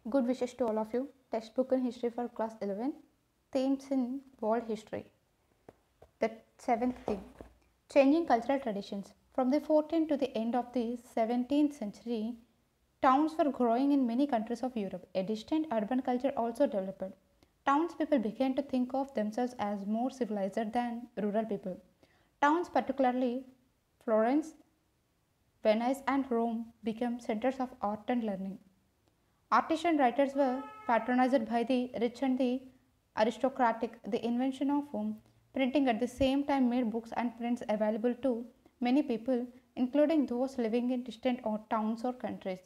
Good wishes to all of you. Textbook in history for class 11. Themes in world history. The seventh theme, changing cultural traditions. From the 14th to the end of the 17th century, towns were growing in many countries of Europe. A distinct urban culture also developed. Townspeople began to think of themselves as more civilized than rural people. Towns, particularly Florence, Venice, and Rome, became centers of art and learning. Artisan writers were patronized by the rich and the aristocratic. The invention of printing at the same time made books and prints available to many people, including those living in distant towns or countries.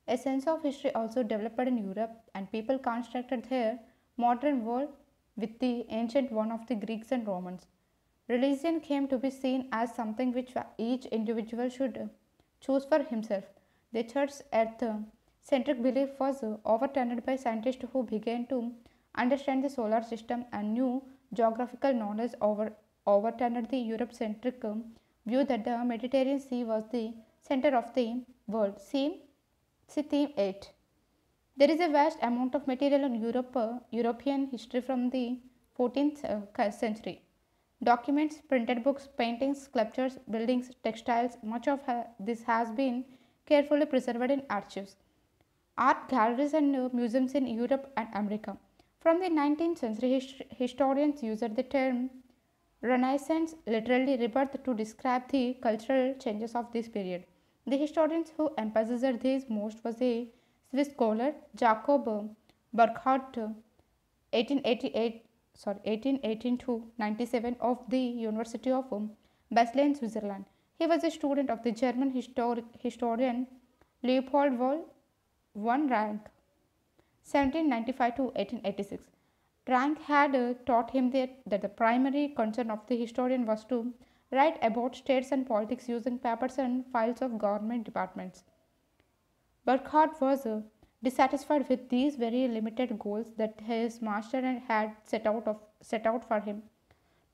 A sense of history also developed in Europe, and people constructed their modern world with the ancient one of the Greeks and Romans. Religion came to be seen as something which each individual should choose for himself. The church's earth centric belief was overturned by scientists who began to understand the solar system, and new geographical knowledge overturned the Europe centric view that the Mediterranean Sea was the center of the world. See theme 8. There is a vast amount of material on European history from the 14th century. Documents, printed books, paintings, sculptures, buildings, textiles, much of this has been carefully preserved in archives. Art galleries and museums in Europe and America. From the 19th century, historians used the term Renaissance, literally rebirth, to describe the cultural changes of this period. The historians who emphasized these most was a Swiss scholar, Jacob Burckhardt, 1818 to 97, of the University of Basel, Switzerland. He was a student of the German historian Leopold von Rank, 1795 to 1886. Rank had taught him that the primary concern of the historian was to write about states and politics using papers and files of government departments. Burckhardt was dissatisfied with these very limited goals that his master had set out for him.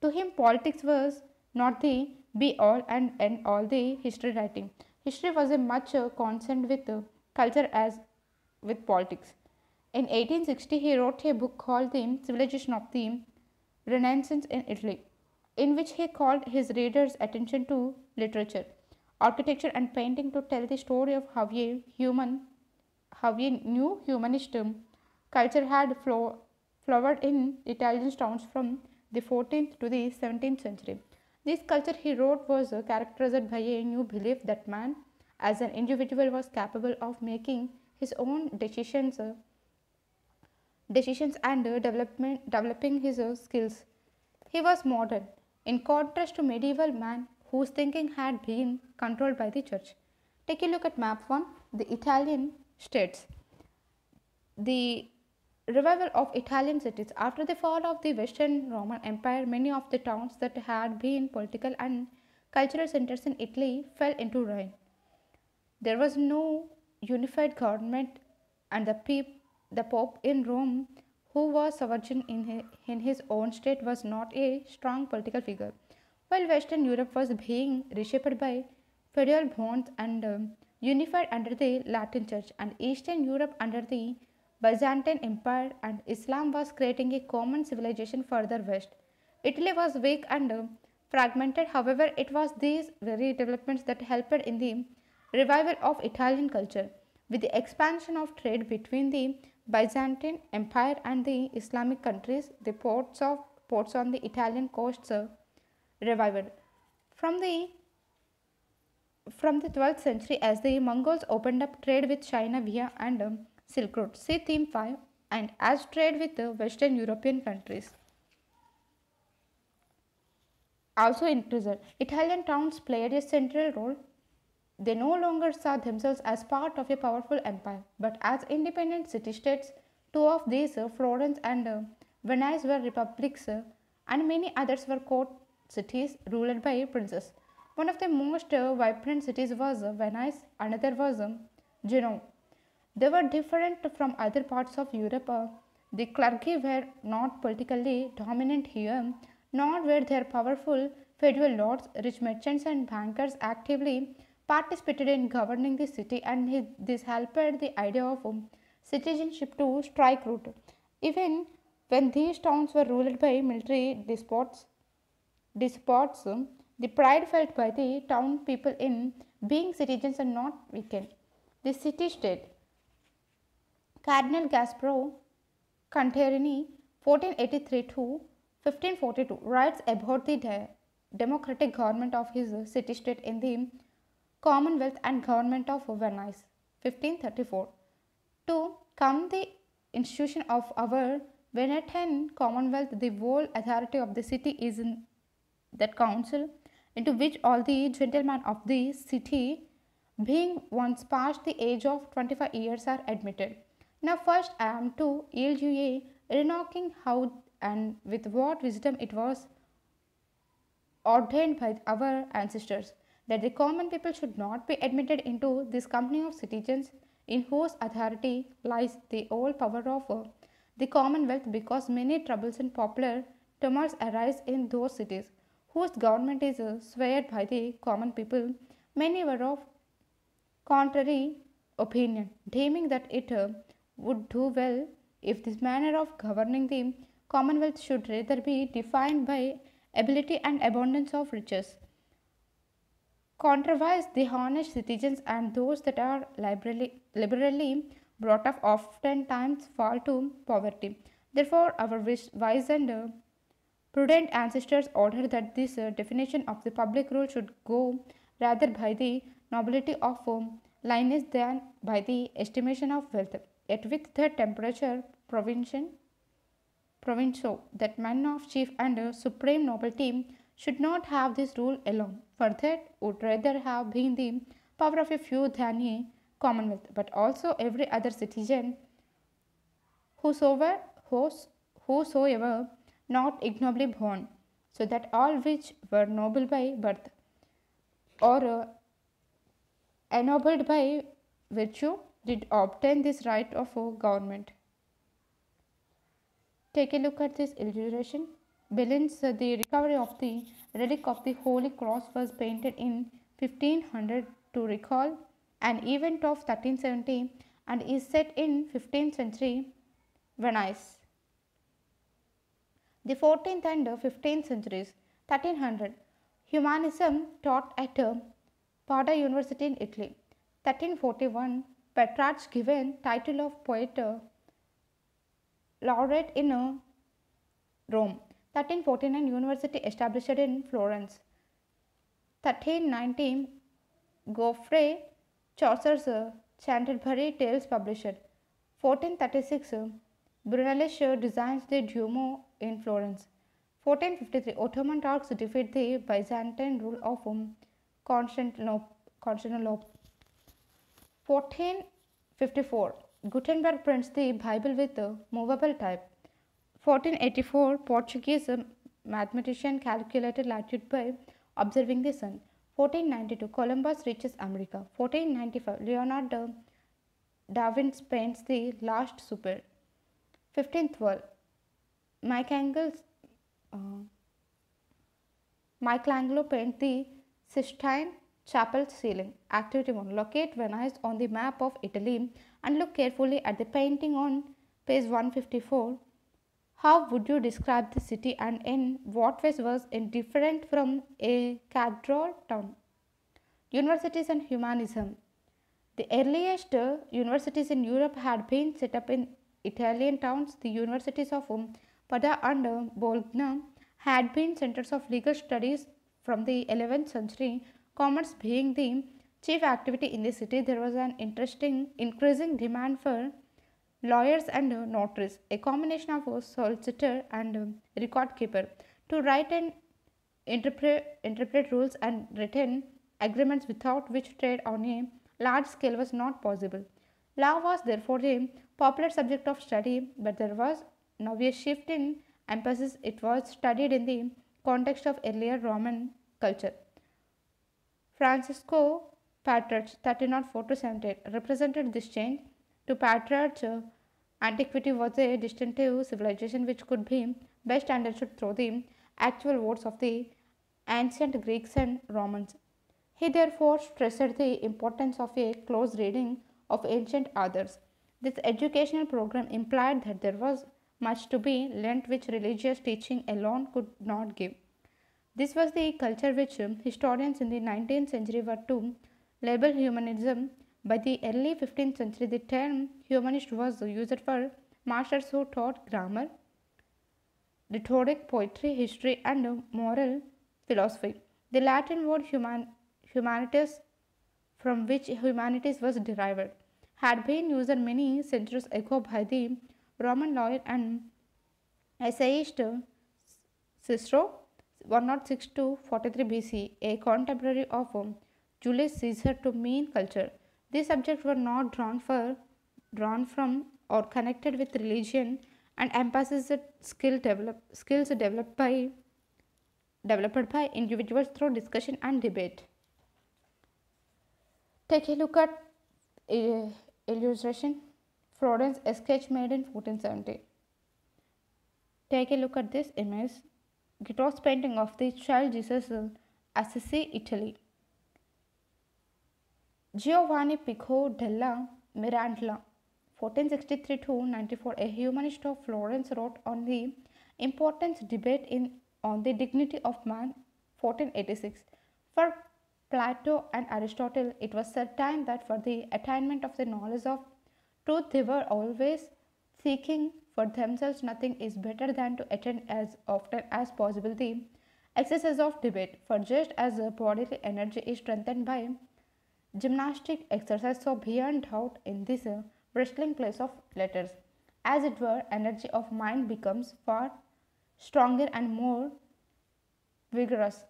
To him, politics was not the be all and end all the history writing. History was a much concerned with culture as with politics. In 1860, he wrote a book called The Civilization of the Renaissance in Italy, in which he called his readers' attention to literature, architecture, and painting to tell the story of how a new humanist culture had flowered in Italian towns from the 14th to the 17th century. This culture, he wrote, was characterized by a new belief that man, as an individual, was capable of making his own decisions and developing his skills. He was modern, in contrast to medieval man whose thinking had been controlled by the church. Take a look at map 1, the Italian states. The revival of Italian cities. After the fall of the Western Roman Empire, many of the towns that had been political and cultural centers in Italy fell into ruin. There was no unified government, and the Pope in Rome, who was sovereign in his own state, was not a strong political figure. While Western Europe was being reshaped by feudal bonds and unified under the Latin Church, and Eastern Europe under the Byzantine Empire, and Islam was creating a common civilization further west. Italy was weak and fragmented. However, it was these very developments that helped in the revival of Italian culture. With the expansion of trade between the Byzantine Empire and the Islamic countries, the ports on the Italian coasts revived. From the from the 12th century, as the Mongols opened up trade with China via and Silk Road, see theme 5, and as trade with the Western European countries also increased, Italian towns played a central role. They no longer saw themselves as part of a powerful empire, but as independent city-states. Two of these, Florence and Venice, were republics, and many others were court cities ruled by princes. One of the most vibrant cities was Venice, another was Genoa. They were different from other parts of Europe. The clergy were not politically dominant here, nor were there powerful feudal lords. Rich merchants and bankers actively participated in governing the city, and this helped the idea of citizenship to strike route. Even when these towns were ruled by military despots, the pride felt by the town people in being citizens and not weakened. The city state. Cardinal Gasparo Contarini, 1483 to 1542, writes about the democratic government of his city state in the Commonwealth and Government of Venice, 1534. To come the institution of our Venetian Commonwealth, the whole authority of the city is in that council, into which all the gentlemen of the city, being once past the age of 25 years, are admitted. Now, first I am to yield you a remarking how and with what wisdom it was ordained by our ancestors that the common people should not be admitted into this company of citizens in whose authority lies the whole power of the commonwealth, because many troubles and popular tumults arise in those cities whose government is swayed by the common people. Many were of contrary opinion, deeming that it would do well if this manner of governing the commonwealth should rather be defined by ability and abundance of riches. Contravise the honest citizens and those that are liberally brought up oftentimes fall to poverty. Therefore, our wise and prudent ancestors ordered that this definition of the public rule should go rather by the nobility of lineage than by the estimation of wealth. Yet with the temperature provincial that men of chief and supreme nobility should not have this rule alone, for that would rather have been the power of a few than a commonwealth, but also every other citizen whosoever, whosoever not ignobly born, so that all which were noble by birth or ennobled by virtue did obtain this right of government. Take a look at this illustration. Bellin's The recovery of the relic of the Holy Cross was painted in 1500 to recall an event of 1370 and is set in 15th century Venice. The 14th and 15th centuries, 1300, humanism taught at Padua University in Italy. 1341, Petrarch given title of poet laureate in Rome. 1349, university established in Florence. 1319, Geoffrey Chaucer's Canterbury Tales published. 1436, Brunelleschi designs the Duomo in Florence. 1453, Ottoman Turks defeat the Byzantine rule of Constantinople. 1454, Gutenberg prints the Bible with a movable type. 1484, Portuguese mathematician calculated latitude by observing the sun. 1492, Columbus reaches America. 1495, Leonardo da Vinci paints the Last Supper. 1512, Michelangelo paints the Sistine Chapel ceiling. Activity 1. Locate Venice on the map of Italy and look carefully at the painting on page 154. How would you describe the city and in what ways was it different from a cathedral town? Universities and humanism. The earliest universities in Europe had been set up in Italian towns. The universities of Padua and Bologna had been centers of legal studies from the 11th century. Commerce being the chief activity in the city, there was an increasing demand for lawyers and notaries, a combination of a solicitor and record keeper, to write and interpret rules and written agreements, without which trade on a large scale was not possible. Law was therefore a popular subject of study, but there was now a shift in emphasis. It was studied in the context of earlier Roman culture. Francisco Petrarch, 1304 to 78, represented this change. To Petrarch, antiquity was a distinctive civilization which could be best understood through the actual words of the ancient Greeks and Romans. He therefore stressed the importance of a close reading of ancient authors. This educational program implied that there was much to be learnt which religious teaching alone could not give. This was the culture which historians in the 19th century were to label humanism. By the early 15th century, the term humanist was used for masters who taught grammar, rhetoric, poetry, history, and moral philosophy. The Latin word humanitas, from which humanities was derived, had been used many centuries ago by the Roman lawyer and essayist Cicero, 106 to 43 BC, a contemporary of Julius Caesar, to mean culture. These subjects were not drawn from or connected with religion and emphasized skills developed by individuals through discussion and debate. Take a look at illustration. Florence, a sketch made in 1470. Take a look at this image. Giotto's painting of the child Jesus Assisi, Italy. Giovanni Pico della Mirandola, 1463 to 94, a humanist of Florence, wrote on the importance debate on the dignity of man, 1486. For Plato and Aristotle, it was certain that for the attainment of the knowledge of truth, they were always seeking for themselves. Nothing is better than to attend as often as possible the exercise of debate. For just as bodily energy is strengthened by gymnastic exercise, so beyond doubt in this wrestling place of letters, as it were, energy of mind becomes far stronger and more vigorous.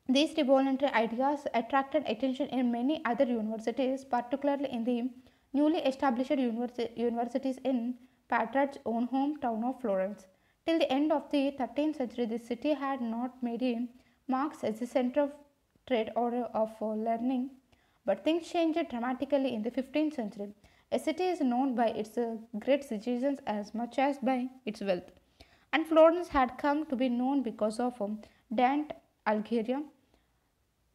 These revolutionary ideas attracted attention in many other universities, particularly in the newly established universities in Petrarch's own hometown of Florence. Till the end of the 13th century, the city had not made a mark as a center of trade or of learning, but things changed dramatically in the 15th century. A city is known by its great citizens as much as by its wealth, and Florence had come to be known because of Dante Alighieri,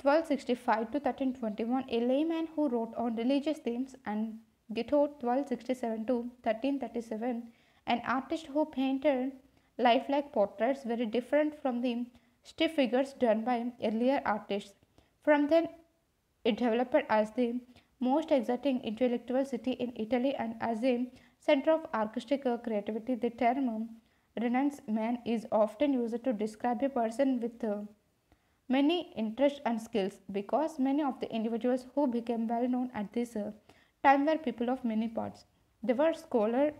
1265 to 1321, a layman who wrote on religious themes, and Giotto, 1267 to 1337, an artist who painted lifelike portraits very different from the stiff figures done by earlier artists. From then, it developed as the most exciting intellectual city in Italy and as a center of artistic creativity. The term Renaissance man is often used to describe a person with many interests and skills, because many of the individuals who became well known at this time were people of many parts. They were scholar,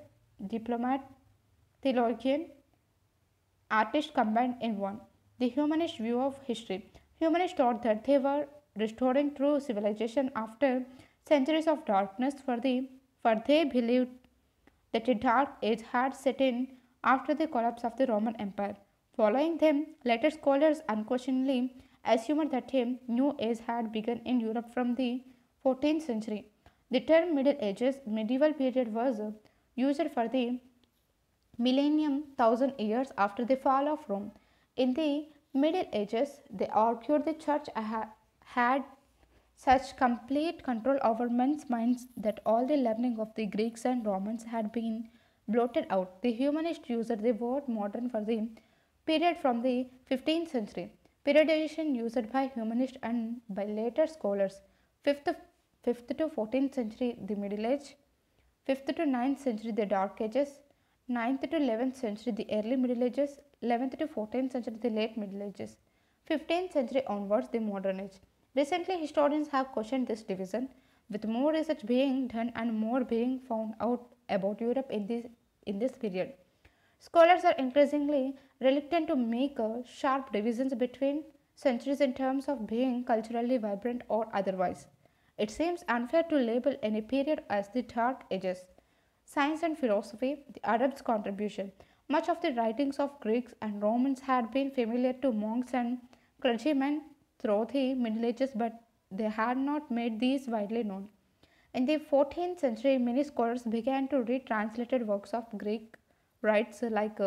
diplomat, theologian, artist combined in one. The humanist view of history. Humanists thought that they were restoring true civilization after centuries of darkness, for they believed that a dark age had set in after the collapse of the Roman Empire. Following them, later scholars unquestioningly assumed that a new age had begun in Europe from the 14th century. The term Middle Ages, medieval period, was used for the millennium, 1000 years after the fall of Rome. In the Middle Ages, they argued the church had such complete control over men's minds that all the learning of the Greeks and Romans had been blotted out. The humanists used the word modern for the period from the 15th century. Periodization used by humanists and by later scholars. 5th to 14th century, the Middle Age. 5th to 9th century, the Dark Ages. 9th to 11th century, the Early Middle Ages. 11th to 14th century, the Late Middle Ages. 15th century onwards, the Modern Age. Recently, historians have questioned this division, with more research being done and more being found out about Europe in this period. Scholars are increasingly reluctant to make sharp divisions between centuries in terms of being culturally vibrant or otherwise. It seems unfair to label any period as the Dark Ages. Science and philosophy, the Arabs' contribution. Much of the writings of Greeks and Romans had been familiar to monks and clergymen through the Middle Ages, but they had not made these widely known. In the 14th century, many scholars began to read translated works of Greek writers like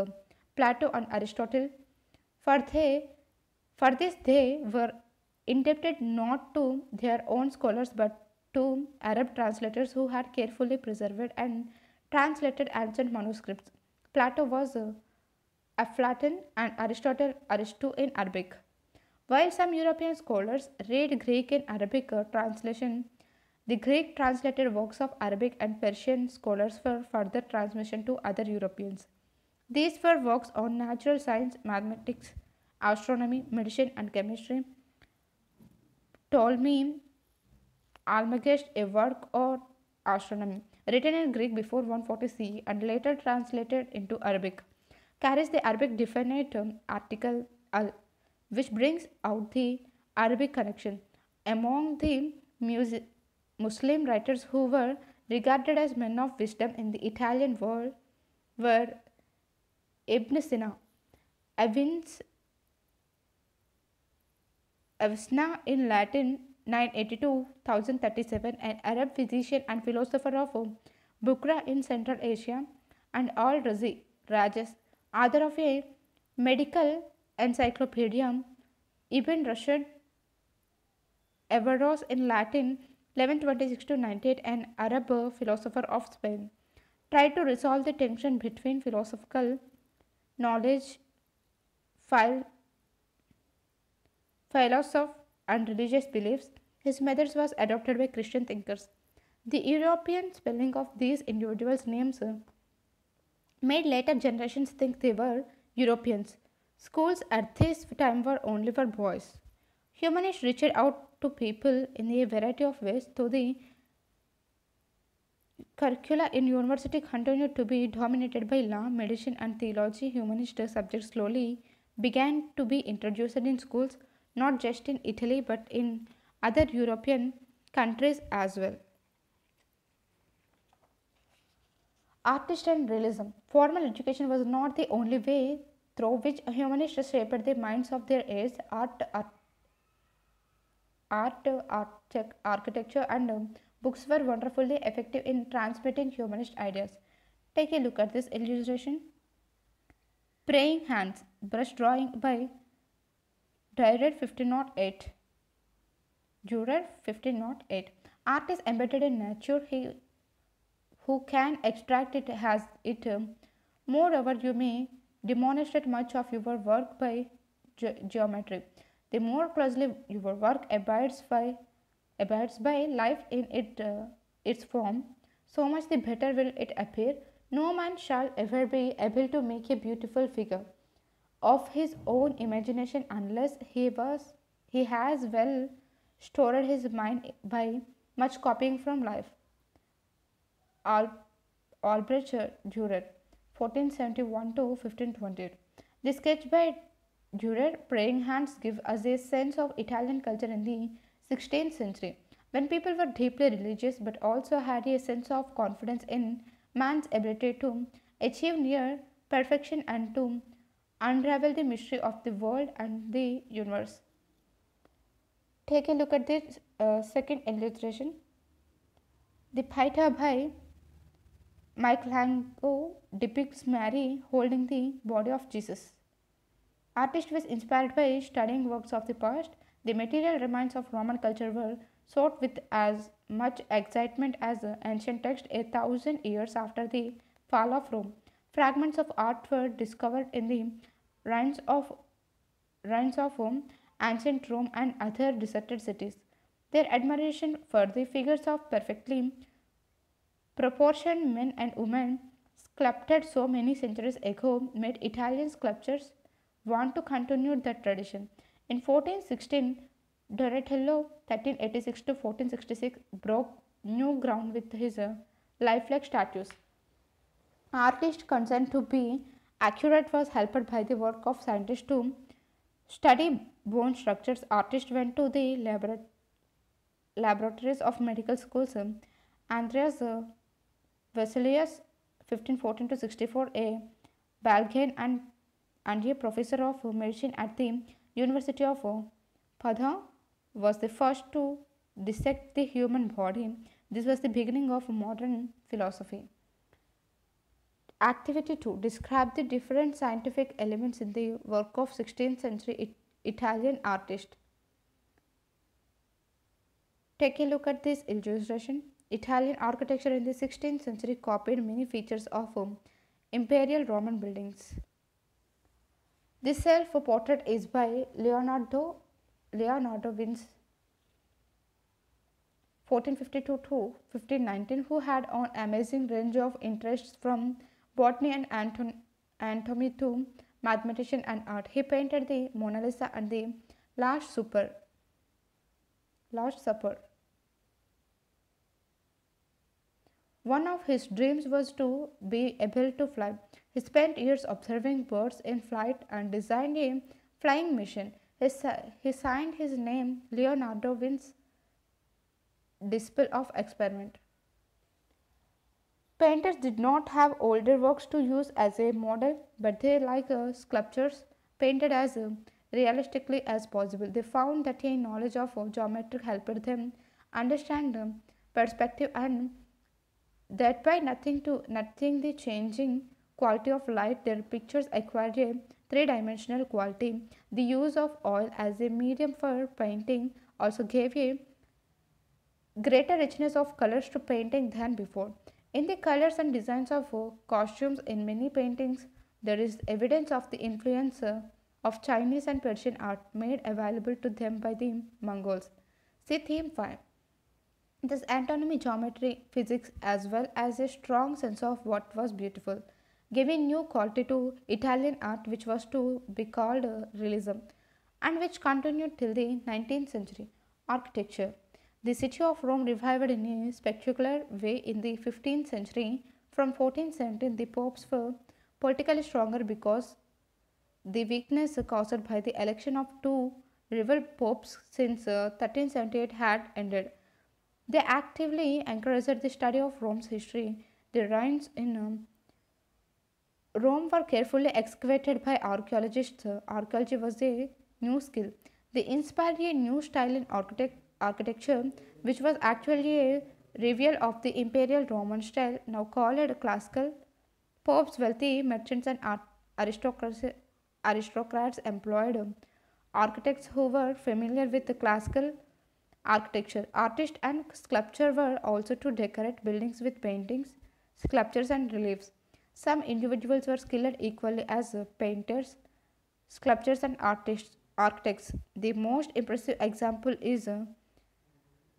Plato and Aristotle. For this, they were indebted not to their own scholars but to Arab translators who had carefully preserved and translated ancient manuscripts. Plato was Aflatun and Aristo in Arabic. While some European scholars read Greek in Arabic translation, the Greek translated works of Arabic and Persian scholars for further transmission to other Europeans. These were works on natural science, mathematics, astronomy, medicine, and chemistry. Ptolemy Almagest, a work on astronomy, written in Greek before 140 CE and later translated into Arabic, carries the Arabic definite article al, which brings out the Arabic connection. Among the Muslim writers who were regarded as men of wisdom in the Italian world were Ibn Sina, Avicenna in Latin 982 1037, an Arab physician and philosopher of Bukhara in Central Asia, and Al Rajas, author of a medical encyclopedia, Ibn Rushd, Averroes in Latin 1126 to 98, an Arab philosopher of Spain, tried to resolve the tension between philosophical knowledge, philosophy, and religious beliefs. His methods was adopted by Christian thinkers. The European spelling of these individuals' names made later generations think they were Europeans. Schools at this time were only for boys. Humanists reached out to people in a variety of ways, though the curricula in university continued to be dominated by law, medicine, and theology. Humanist subjects slowly began to be introduced in schools, not just in Italy but in other European countries as well. Artist and realism. Formal education was not the only way through which humanists shaped the minds of their age. Architecture, and books were wonderfully effective in transmitting humanist ideas. Take a look at this illustration. Praying Hands, brush drawing by Durer 1508. Durer 1508. Art is embedded in nature. He who can extract it has it. Moreover, you may demonstrate much of your work by geometry. The more closely your work abides by life in its form, so much the better will it appear. No man shall ever be able to make a beautiful figure of his own imagination unless he has well stored his mind by much copying from life. Albrecht Dürer, 1471 to 1520. The sketch by Dürer, Praying Hands, give us a sense of Italian culture in the 16th century, when people were deeply religious but also had a sense of confidence in man's ability to achieve near perfection and to unravel the mystery of the world and the universe. Take a look at this second illustration. The Pieta by Michelangelo depicts Mary holding the body of Jesus. Artist was inspired by studying works of the past. The material remains of Roman culture were sought with as much excitement as the ancient text 1,000 years after the fall of Rome. Fragments of art were discovered in the ruins of ancient Rome and other deserted cities. Their admiration for the figures of perfectly proportioned men and women sculpted so many centuries ago made Italian sculptors want to continue that tradition. In 1416, Donatello 1386 to 1466 broke new ground with his lifelike statues. Artists concerned to be accurate was helped by the work of scientists to study bone structures. Artists went to the laboratories of medical schools. Andreas Vesalius 1514 to 64, a Belgian and a professor of medicine at the University of Padua, was the first to dissect the human body. This was the beginning of modern philosophy. Activity 2. Describe the different scientific elements in the work of 16th century Italian artist. Take a look at this illustration. Italian architecture in the 16th century copied many features of imperial Roman buildings. This self-portrait is by Leonardo Vinci 1452 to 1519, who had an amazing range of interests from botany and anatomy to mathematician and art. He painted the Mona Lisa and the Last Supper. Last Supper. One of his dreams was to be able to fly. He spent years observing birds in flight and designed a flying machine. He signed his name Leonardo Vinci Disciple of Experiment. Painters did not have older works to use as a model, but they, like sculptures, painted as realistically as possible. They found that a knowledge of geometry helped them understand perspective, and that by nothing the changing quality of light, their pictures acquired a three-dimensional quality. The use of oil as a medium for painting also gave a greater richness of colors to painting than before. In the colors and designs of costumes in many paintings, there is evidence of the influence of Chinese and Persian art made available to them by the Mongols. See theme 5. This anatomy, geometry, physics, as well as a strong sense of what was beautiful, giving new quality to Italian art, which was to be called realism, and which continued till the 19th century. Architecture. The city of Rome revived in a spectacular way in the 15th century. From 1417, the popes were politically stronger because the weakness caused by the election of two rival popes since 1378 had ended. They actively encouraged the study of Rome's history. The ruins in Rome were carefully excavated by archaeologists. Archaeology was a new skill. They inspired a new style in architecture, which was actually a revival of the imperial Roman style, now called classical. Popes, wealthy merchants, and aristocrats employed architects who were familiar with the classical architecture. Artists and sculptors were also to decorate buildings with paintings, sculptures, and reliefs. Some individuals were skilled equally as painters, sculptors, and architects. The most impressive example is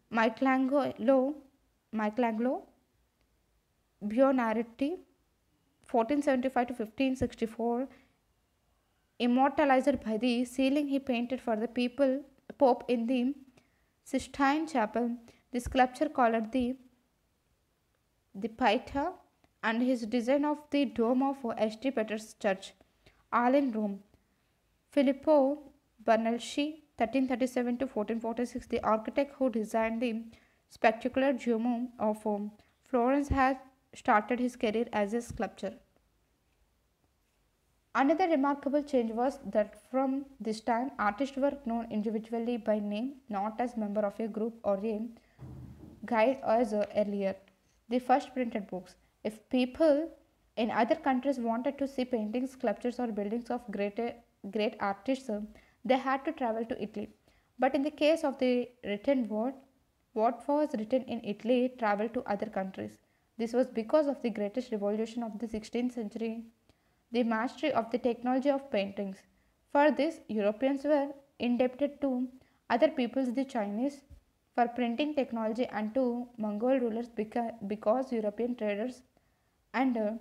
Michelangelo Buonarroti, 1475 to 1564, immortalized by the ceiling he painted for the Pope in the Sistine Chapel. The sculpture called the Pieta, and his design of the dome of St. Peter's Church, all in Rome. Filippo Brunelleschi, 1337 to 1446, the architect who designed the spectacular Duomo of Florence, had started his career as a sculptor. Another remarkable change was that from this time, artists were known individually by name, not as member of a group or a guild as earlier. The first printed books. If people in other countries wanted to see paintings, sculptures, or buildings of great artists, they had to travel to Italy. But in the case of the written word, what was written in Italy traveled to other countries. This was because of the greatest revolution of the 16th century, the mastery of the technology of paintings. For this, Europeans were indebted to other peoples, the Chinese, for printing technology, and to Mongol rulers because European traders and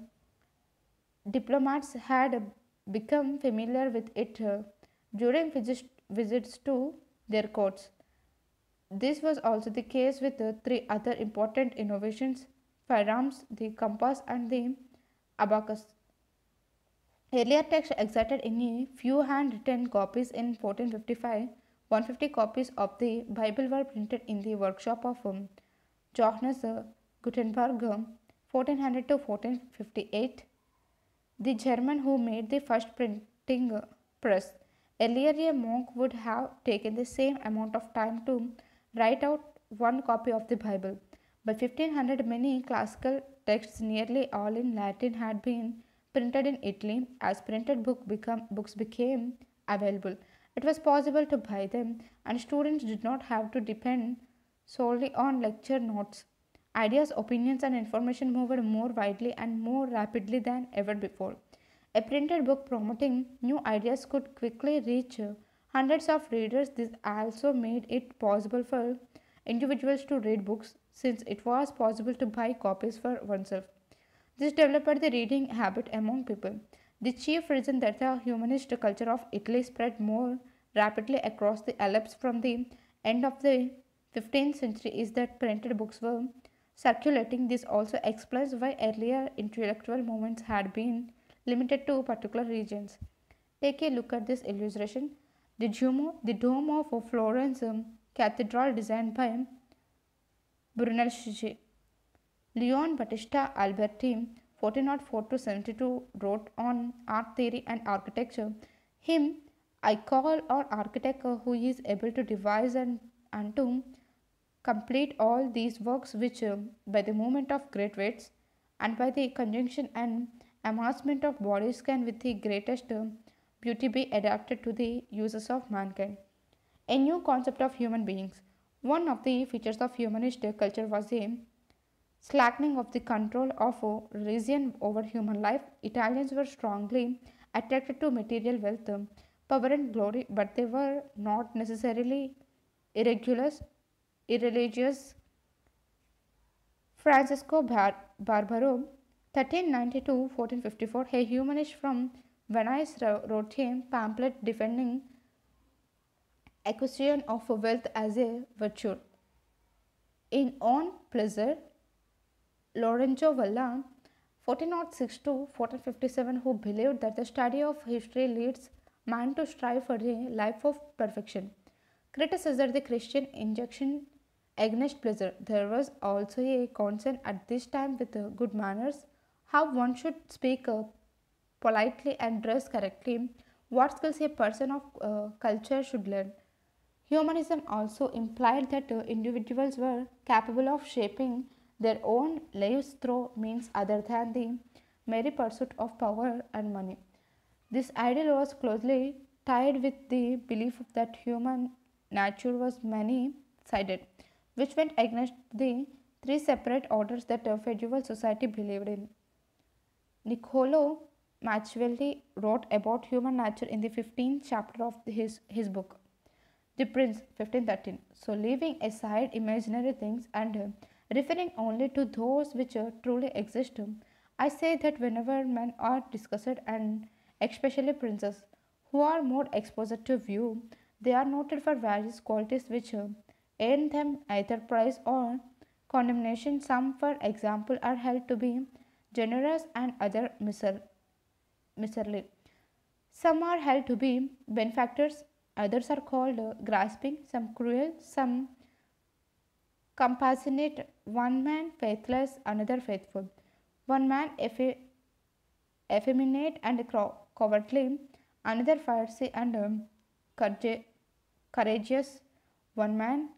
diplomats had become familiar with it during visits to their courts. This was also the case with the three other important innovations: firearms, the compass, and the abacus. Earlier text existed in a few handwritten copies. In 1455, 150 copies of the Bible were printed in the workshop of Johannes Gutenberg, 1400 to 1458, the German who made the first printing press. Earlier, a monk would have taken the same amount of time to write out one copy of the Bible. By 1500, many classical texts, nearly all in Latin, had been printed in Italy. As printed books became available, it was possible to buy them, and students did not have to depend solely on lecture notes. Ideas, opinions, and information moved more widely and more rapidly than ever before. A printed book promoting new ideas could quickly reach hundreds of readers. This also made it possible for individuals to read books since it was possible to buy copies for oneself. This developed the reading habit among people. The chief reason that the humanist culture of Italy spread more rapidly across the Alps from the end of the 15th century is that printed books were circulating. This also explains why earlier intellectual movements had been limited to particular regions. Take a look at this illustration. The dome of Florence Cathedral designed by Brunelleschi. Leon Battista Alberti, 1404 to 72, wrote on art theory and architecture. Him I call an architect who is able to devise and to complete all these works which by the movement of great weights and by the conjunction and amassment of bodies can with the greatest beauty be adapted to the uses of mankind. A new concept of human beings. One of the features of humanist culture was a slackening of the control of religion over human life. Italians were strongly attracted to material wealth, power, and glory, but they were not necessarily irregular, irreligious. Francesco Barbaro, 1392-1454, a humanist from Venice, wrote a pamphlet defending acquisition of wealth as a virtue. In On Pleasure, Lorenzo Valla, 1406 to 1457, who believed that the study of history leads man to strive for a life of perfection, criticized the Christian injunction against pleasure. There was also a concern at this time with good manners, how one should speak politely and dress correctly, what skills a person of culture should learn. Humanism also implied that individuals were capable of shaping their own lives through means other than the mere pursuit of power and money. This ideal was closely tied with the belief that human nature was many sided, which went against the three separate orders that a medieval society believed in. Niccolo Machiavelli wrote about human nature in the 15th chapter of his book, The Prince, 1513. So, leaving aside imaginary things and referring only to those which truly exist, I say that whenever men are discussed, and especially princes, who are more exposed to view, they are noted for various qualities which earn them either praise or condemnation. Some, for example, are held to be generous and other miserly. Some are held to be benefactors, others are called grasping, some cruel, some compassionate, one man faithless, another faithful, one man effeminate and cowardly, another fiery and courageous, one man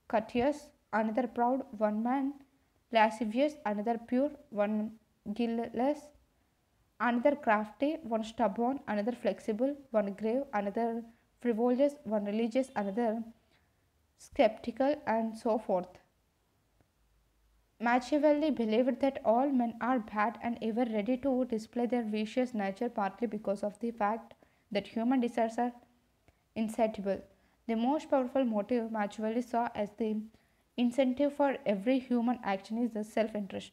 courteous, another proud, one man lascivious, another pure, one guileless, another crafty, one stubborn, another flexible, one grave, another frivolous, one religious, another skeptical, and so forth. Machiavelli believed that all men are bad and ever ready to display their vicious nature, partly because of the fact that human desires are insatiable. The most powerful motive Machiavelli saw as the incentive for every human action is the self interest.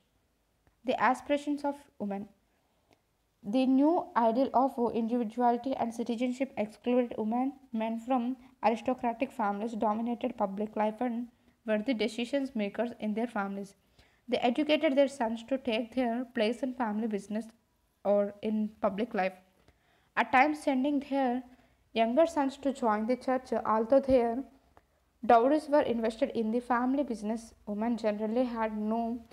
The aspirations of women. The new ideal of individuality and citizenship excluded women. Men from aristocratic families dominated public life and were the decision makers in their families. They educated their sons to take their place in family business or in public life, at times sending their younger sons to join the church, although their dowries were invested in the family business. Women generally had no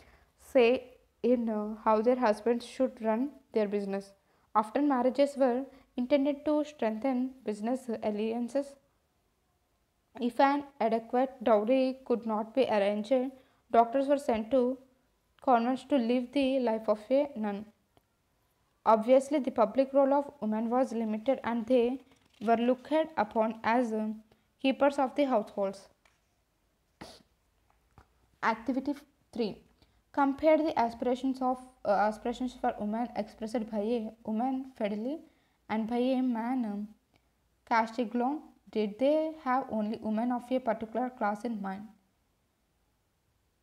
say in how their husbands should run their business. Often marriages were intended to strengthen business alliances. If an adequate dowry could not be arranged, doctors were sent to convents to live the life of a nun. Obviously, the public role of women was limited and they were looked upon as keepers of the households. Activity 3. Compare the aspirations for women expressed by a woman Fedeli and by a man Castiglione. Did they have only women of a particular class in mind?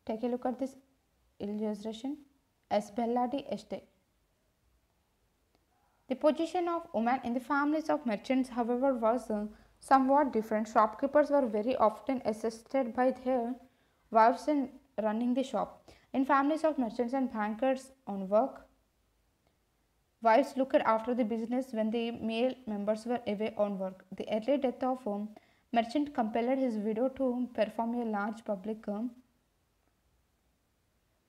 Take a look at this illustration. As Bella di Este. The position of women in the families of merchants, however, was somewhat different. Shopkeepers were very often assisted by their wives in running the shop. In families of merchants and bankers on work, wives looked after the business when the male members were away on work. The early death of a merchant compelled his widow to perform a large public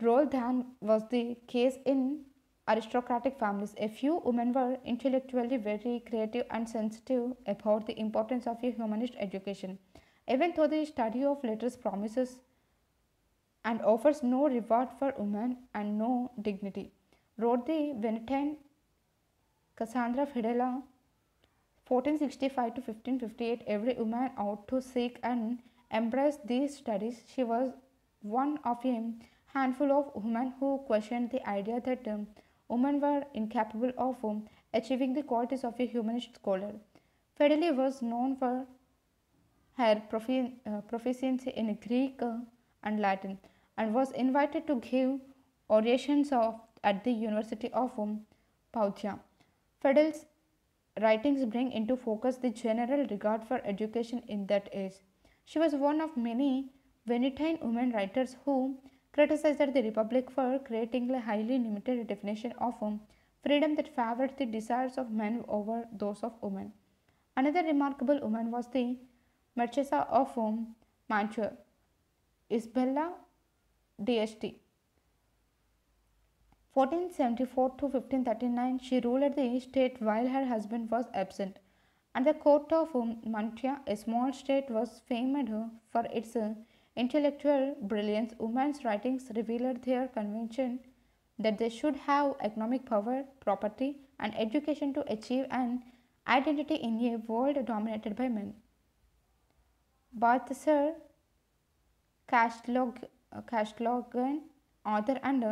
role than was the case in aristocratic families. A few women were intellectually very creative and sensitive about the importance of a humanist education. Even though the study of letters promises and offers no reward for women and no dignity, wrote the Venetian Cassandra Fedele 1465 to 1558, every woman ought to seek and embrace these studies. She was one of a handful of women who questioned the idea that women were incapable of achieving the qualities of a humanist scholar. Fedele was known for her proficiency in Greek and Latin and was invited to give orations at the University of Perugia. Fedele's writings bring into focus the general regard for education in that age. She was one of many Venetian women writers who criticized the Republic for creating a highly limited definition of freedom that favored the desires of men over those of women. Another remarkable woman was the Marchesa of Mantua, Isabella d'Este. 1474 to 1539, she ruled the state while her husband was absent, and the court of Mantua, a small state, was famed for its intellectual brilliance. Women's writings revealed their conviction that they should have economic power, property, and education to achieve an identity in a world dominated by men. Balthasar Castiglione, author and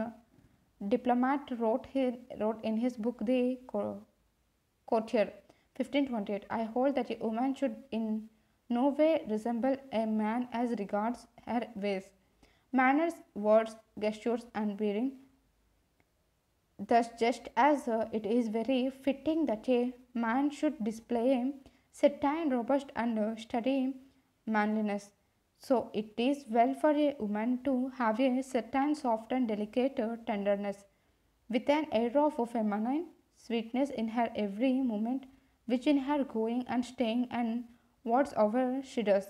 diplomat, wrote in his book The Courtier 1528, I hold that a woman should in no way resemble a man as regards her ways, manners, words, gestures, and bearing. Thus, just as it is very fitting that a man should display a certain robust and steady manliness, so it is well for a woman to have a certain soft and delicate tenderness, with an air of feminine sweetness in her every movement, which in her going and staying and whatsoever she does,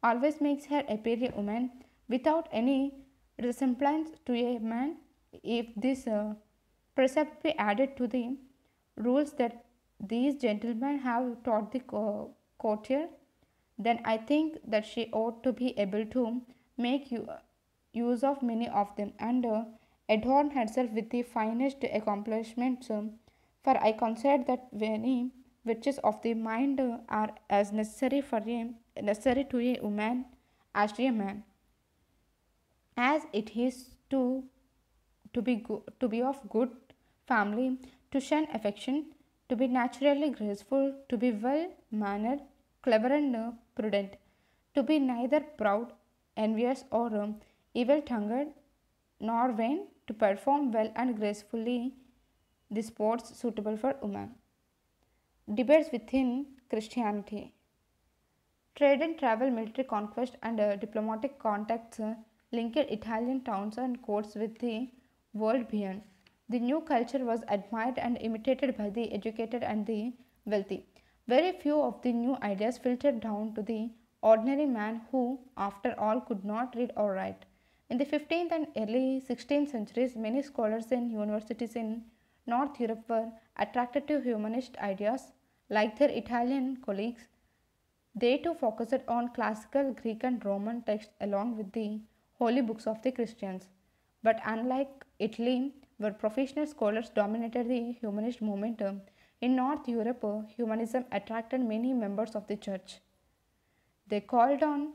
always makes her appear a woman without any resemblance to a man. If this precept be added to the rules that these gentlemen have taught the courtier, then I think that she ought to be able to make use of many of them and adorn herself with the finest accomplishments. For I consider that many virtues of the mind are as necessary to a woman as to a man, as it is to be of good family, to shun affection, to be naturally graceful, to be well mannered, clever and prudent, to be neither proud, envious, or evil tongued, nor vain, to perform well and gracefully the sports suitable for women. Debates within Christianity. Trade and travel, military conquest, and diplomatic contacts linked Italian towns and courts with the world beyond. The new culture was admired and imitated by the educated and the wealthy. Very few of the new ideas filtered down to the ordinary man who, after all, could not read or write. In the 15th and early 16th centuries, many scholars in universities in North Europe were attracted to humanist ideas. Like their Italian colleagues, they too focused on classical Greek and Roman texts along with the holy books of the Christians. But unlike Italy, where professional scholars dominated the humanist movement, in North Europe, humanism attracted many members of the church. They called on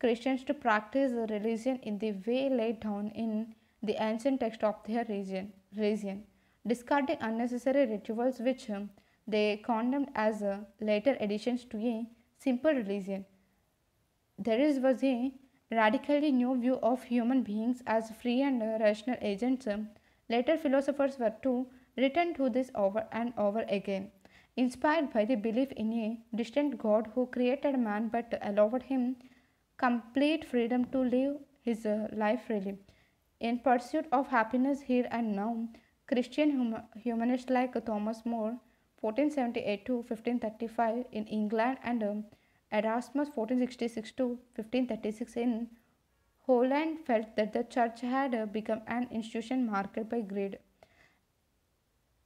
Christians to practice religion in the way laid down in the ancient text of their religion, discarding unnecessary rituals which they condemned as later additions to a simple religion. Was a radically new view of human beings as free and rational agents. Later philosophers were to return to this over and over again, inspired by the belief in a distant God who created man but allowed him complete freedom to live his life freely. In pursuit of happiness here and now, Christian humanists like Thomas More, 1478 to 1535 in England, and Erasmus, 1466 to 1536 in Holland, felt that the church had become an institution marked by greed,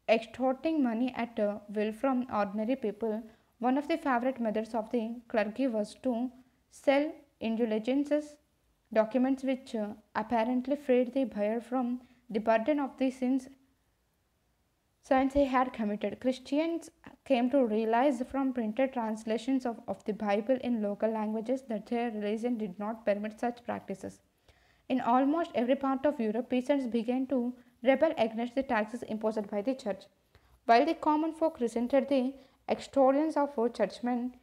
extorting money at will from ordinary people. One of the favorite methods of the clergy was to sell indulgences, documents which apparently freed the buyer from the burden of the sins he had committed. Christians came to realize from printed translations of the Bible in local languages that their religion did not permit such practices. In almost every part of Europe, peasants began to rebel against the taxes imposed by the church. While the common folk resented the extortions of churchmen,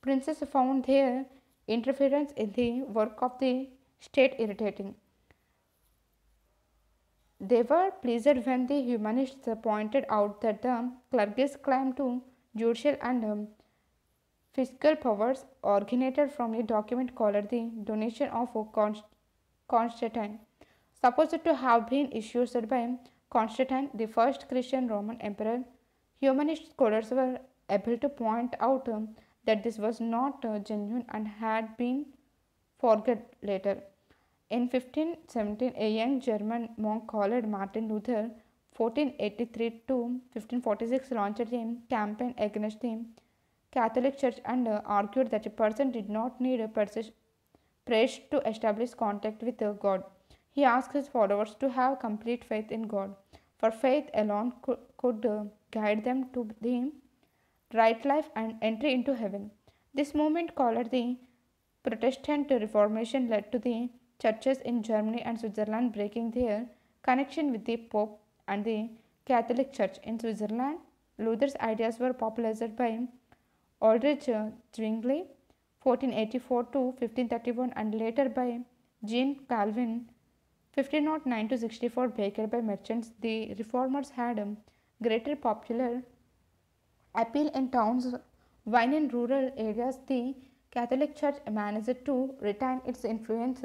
princes found their interference in the work of the state irritating. They were pleased when the humanists pointed out that the clergy's claim to judicial and fiscal powers originated from a document called the Donation of Constantine, supposed to have been issued by Constantine, the first Christian Roman emperor. Humanist scholars were able to point out that this was not genuine and had been forgot later. In 1517, a young German monk called Martin Luther, 1483 to 1546, launched a campaign against the Catholic Church and argued that a person did not need a priest to establish contact with God. He asked his followers to have complete faith in God, for faith alone could guide them to the right life and entry into heaven. This movement, called the Protestant Reformation, led to the churches in Germany and Switzerland breaking their connection with the Pope and the Catholic Church. In Switzerland, Luther's ideas were popularized by Ulrich Zwingli, 1484 to 1531, and later by Jean Calvin, 1509 to 64, backed by merchants. The reformers had greater popular appeal in towns, while in rural areas the Catholic Church managed to retain its influence.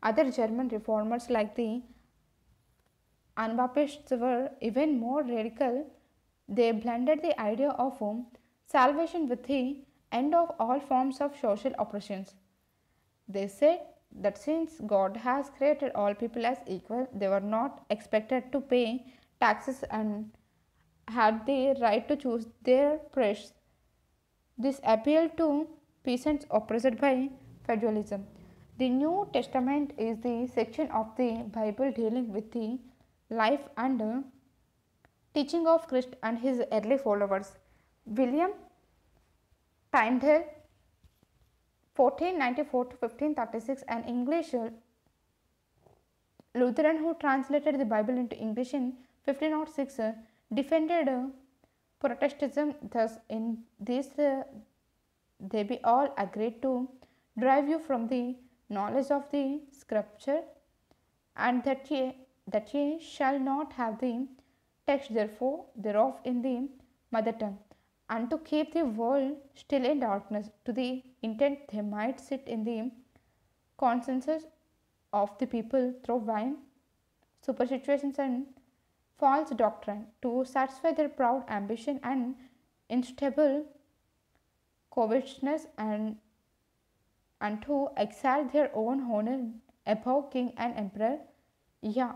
Other German reformers like the Anabaptists were even more radical. They blended the idea of salvation with the end of all forms of social oppressions. They said that since God has created all people as equal, they were not expected to pay taxes and had the right to choose their priests. This appealed to peasants oppressed by feudalism. The New Testament is the section of the Bible dealing with the life and teaching of Christ and his early followers. William Tyndale, 1494 to 1536, an English Lutheran who translated the Bible into English in 1506, defended Protestantism. Thus, in this, they be all agreed to drive you from the knowledge of the Scripture, and that ye shall not have the text therefore thereof in the mother tongue, and to keep the world still in darkness, to the intent they might sit in the consensus of the people through wine, superstitions, and false doctrine, to satisfy their proud ambition and instable covetousness, and to exalt their own honor above king and emperor, yeah,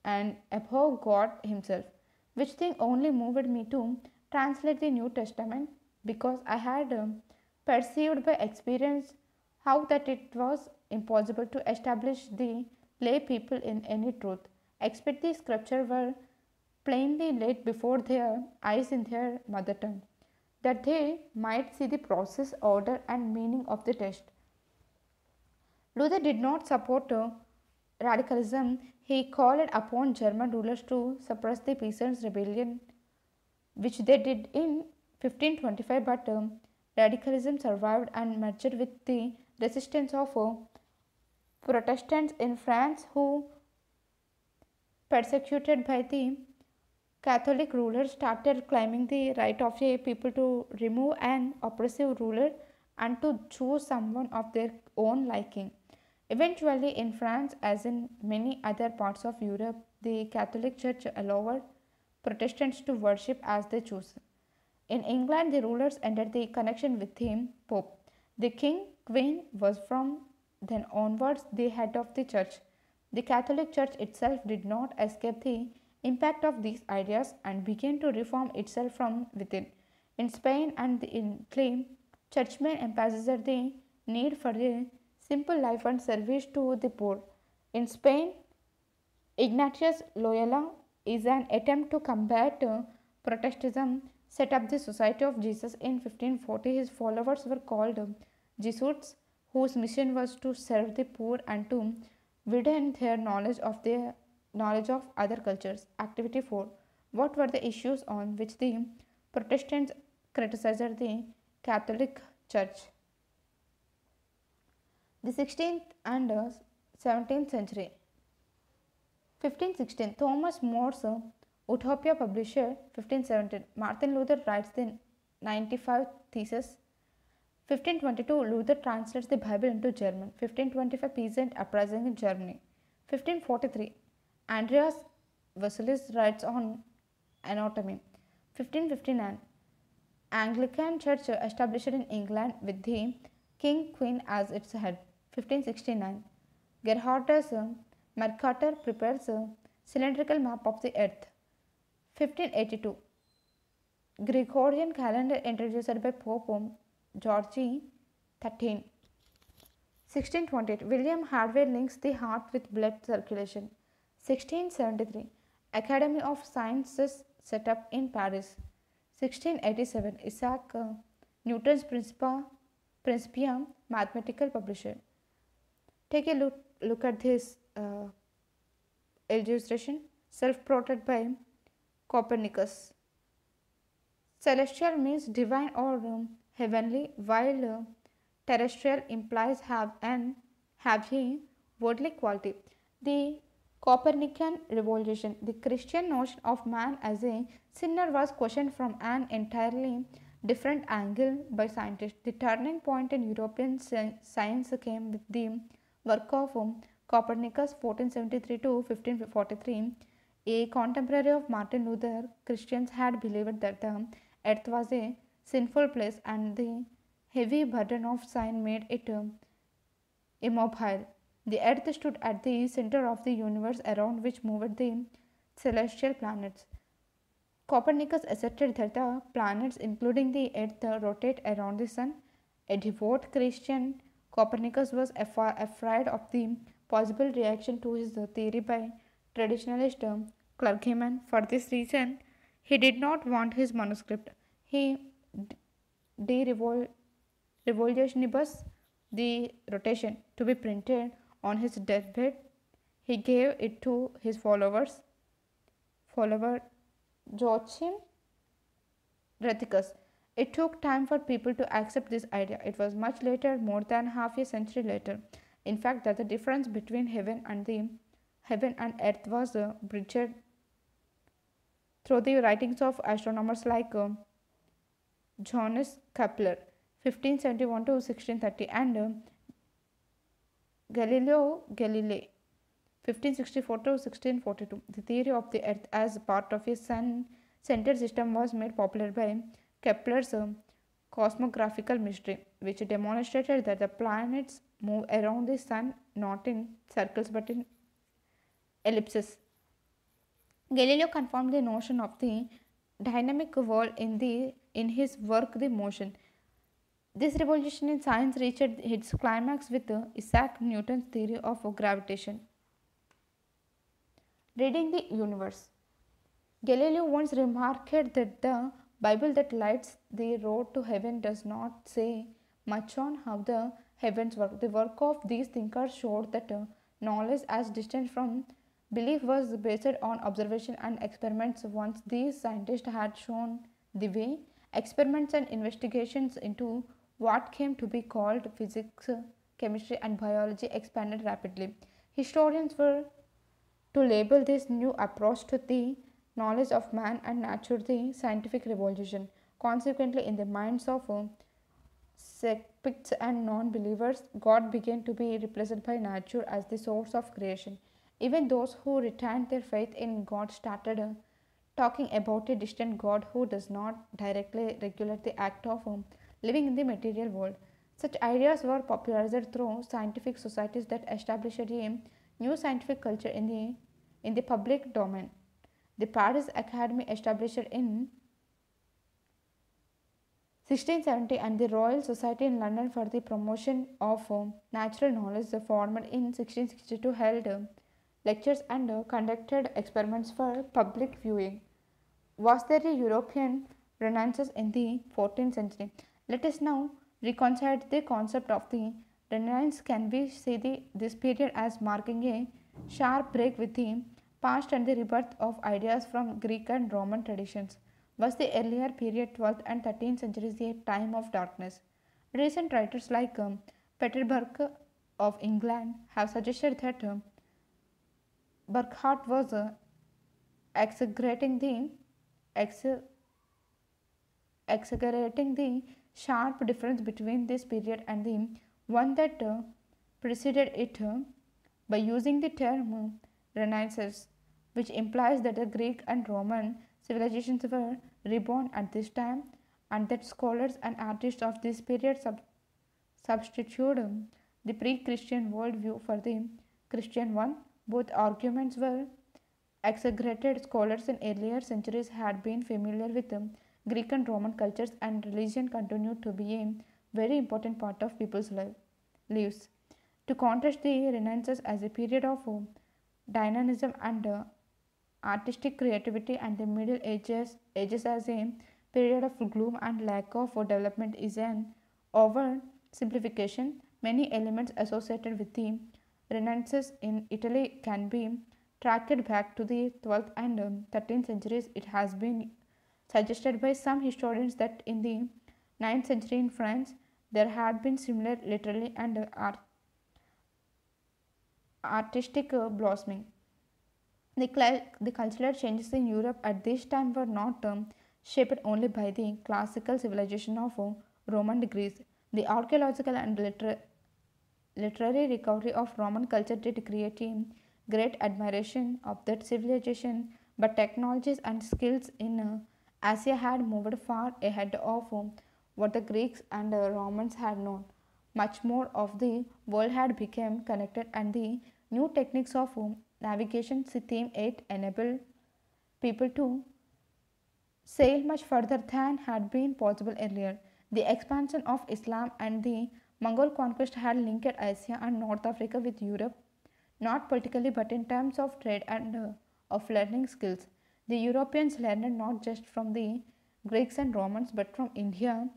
and above God himself. Which thing only moved me to translate the New Testament, because I had perceived by experience how that it was impossible to establish the lay people in any truth, except the scripture were plainly laid before their eyes in their mother tongue, that they might see the process, order, and meaning of the text. Luther did not support radicalism. He called upon German rulers to suppress the peasants' rebellion, which they did in 1525, but radicalism survived and merged with the resistance of Protestants in France who, persecuted by the Catholic rulers, started claiming the right of a people to remove an oppressive ruler and to choose someone of their own liking. Eventually, in France, as in many other parts of Europe, the Catholic Church allowed Protestants to worship as they chose. In England, the rulers ended the connection with the Pope. The King, Queen was from then onwards the head of the Church. The Catholic Church itself did not escape the impact of these ideas and began to reform itself from within. In Spain and in Italy, churchmen emphasized the need for a simple life and service to the poor. In Spain, Ignatius Loyola is an attempt to combat Protestantism, set up the Society of Jesus in 1540. His followers were called Jesuits, whose mission was to serve the poor and to widen their knowledge of other cultures. Activity 4. What were the issues on which the Protestants criticized the Catholic Church? The 16th and 17th century. 1516, Thomas More's Utopia publisher. 1517, Martin Luther writes the 95 Theses. 1522, Luther translates the Bible into German. 1525, peasant uprising in Germany. 1543, Andreas Vesalius writes on anatomy. 1559, Anglican Church established in England with the King Queen as its head. 1569, Gerhardus Mercator prepares a cylindrical map of the earth. 1582, Gregorian calendar introduced by Pope George XIII. 1628, William Harvey links the heart with blood circulation. 1673, Academy of Sciences set up in Paris. 1687, Isaac Newton's Principia mathematical publisher. Take a look at this illustration, self-plotted by Copernicus. Celestial means divine or heavenly, while terrestrial implies have a worldly quality. The Copernican revolution, the Christian notion of man as a sinner was questioned from an entirely different angle by scientists. The turning point in European science came with the work of Copernicus 1473 to 1543. A contemporary of Martin Luther, Christians had believed that the earth was a sinful place and the heavy burden of sin made it immobile. The earth stood at the center of the universe around which moved the celestial planets. Copernicus asserted that the planets, including the earth, rotate around the sun. A devout Christian, Copernicus was afraid of the possible reaction to his theory by traditionalist clergymen. For this reason, he did not want his manuscript. He De Revolutionibus, the rotation, to be printed on his deathbed. He gave it to his follower Joachim Rathicus. It took time for people to accept this idea. It was much later, more than half a century later, in fact, that the difference between heaven and earth was bridged through the writings of astronomers like Johannes Kepler 1571 to 1630 and Galileo Galilei 1564 to 1642. The theory of the earth as part of a sun-centered system was made popular by Kepler's cosmographical mystery, which demonstrated that the planets move around the sun not in circles but in ellipses. Galileo confirmed the notion of the dynamic world in his work The Motion. This revolution in science reached its climax with Isaac Newton's theory of gravitation. Reading the universe. Galileo once remarked that the Bible that lights the road to heaven does not say much on how the heaven's work. The work of these thinkers showed that knowledge as distant from belief was based on observation and experiments. Once these scientists had shown the way, experiments and investigations into what came to be called physics, chemistry, and biology expanded rapidly. Historians were to label this new approach to the knowledge of man and nature the scientific revolution. Consequently, in the minds of skeptics and non believers, God began to be represented by nature as the source of creation. Even those who retained their faith in God started talking about a distant God who does not directly regulate the act of living in the material world. Such ideas were popularized through scientific societies that established a new scientific culture in the public domain. The Paris Academy, established in 1670, and the Royal Society in London for the promotion of natural knowledge, formed in 1662, held lectures and conducted experiments for public viewing. Was there a European Renaissance in the 14th century? Let us now reconcile the concept of the Renaissance. Can we see this period as marking a sharp break with the past and the rebirth of ideas from Greek and Roman traditions? Was the earlier period, 12th and 13th centuries, a time of darkness? Recent writers like Peter Burke of England have suggested that Burckhardt was exaggerating the ex- exaggerating the sharp difference between this period and the one that preceded it by using the term Renaissance, which implies that the Greek and Roman civilizations were reborn at this time, and that scholars and artists of this period substitute the pre-Christian worldview for the Christian one. Both arguments were exaggerated. Scholars in earlier centuries had been familiar with Greek and Roman cultures, and religion continued to be a very important part of people's lives. To contrast the Renaissance as a period of dynamism and artistic creativity, and the Middle Ages as a period of gloom and lack of development, is an oversimplification. Many elements associated with the Renaissance in Italy can be tracked back to the 12th and 13th centuries. It has been suggested by some historians that in the 9th century in France there had been similar literary and artistic blossoming. The cultural changes in Europe at this time were not shaped only by the classical civilization of Roman Greece. The archaeological and literary recovery of Roman culture did create a great admiration of that civilization, but technologies and skills in Asia had moved far ahead of what the Greeks and Romans had known. Much more of the world had become connected, and the new techniques of navigation system 8 enabled people to sail much further than had been possible earlier. The expansion of Islam and the Mongol conquest had linked Asia and North Africa with Europe, not politically but in terms of trade and of learning skills. The Europeans learned not just from the Greeks and Romans but from India,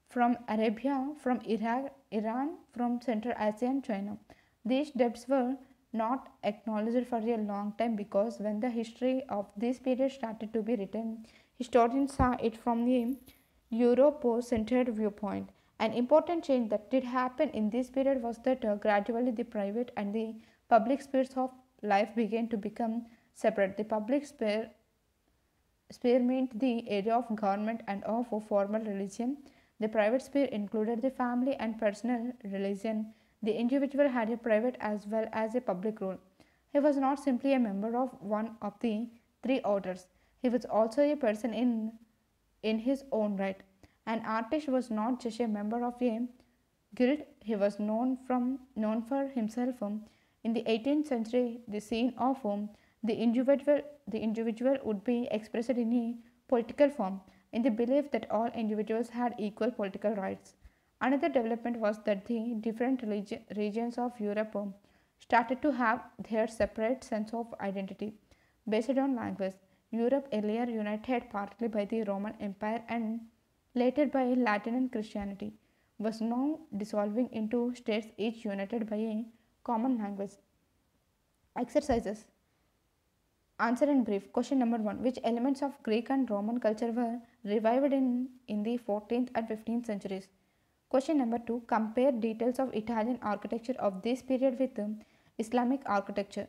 from Arabia, from Iraq, Iran, from Central Asia and China. These debts were not acknowledged for a long time, because when the history of this period started to be written, historians saw it from the Europe-centered viewpoint. An important change that did happen in this period was that gradually the private and the public spheres of life began to become separate. The public sphere meant the area of government and of formal religion. The private sphere included the family and personal religion. The individual had a private as well as a public role. He was not simply a member of one of the three orders. He was also a person in his own right. An artist was not just a member of a guild, he was known for himself. In the 18th century, the scene of the individual would be expressed in a political form, in the belief that all individuals had equal political rights. Another development was that the different regions of Europe started to have their separate sense of identity based on language. Europe, earlier united partly by the Roman Empire and later by Latin and Christianity, was now dissolving into states each united by a common language. Exercises. Answer in brief. Question number 1. Which elements of Greek and Roman culture were revived in the 14th and 15th centuries? Question number 2. Compare details of Italian architecture of this period with Islamic architecture.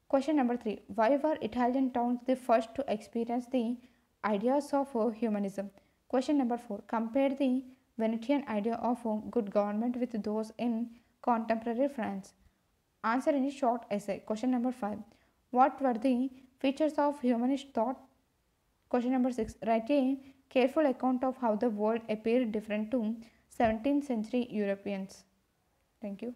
Question number 3. Why were Italian towns the first to experience the ideas of humanism? Question number 4. Compare the Venetian idea of good government with those in contemporary France. Answer in a short essay. Question number 5. What were the features of humanist thought? Question number 6. Write a careful account of how the world appeared different to 17th century Europeans. Thank you.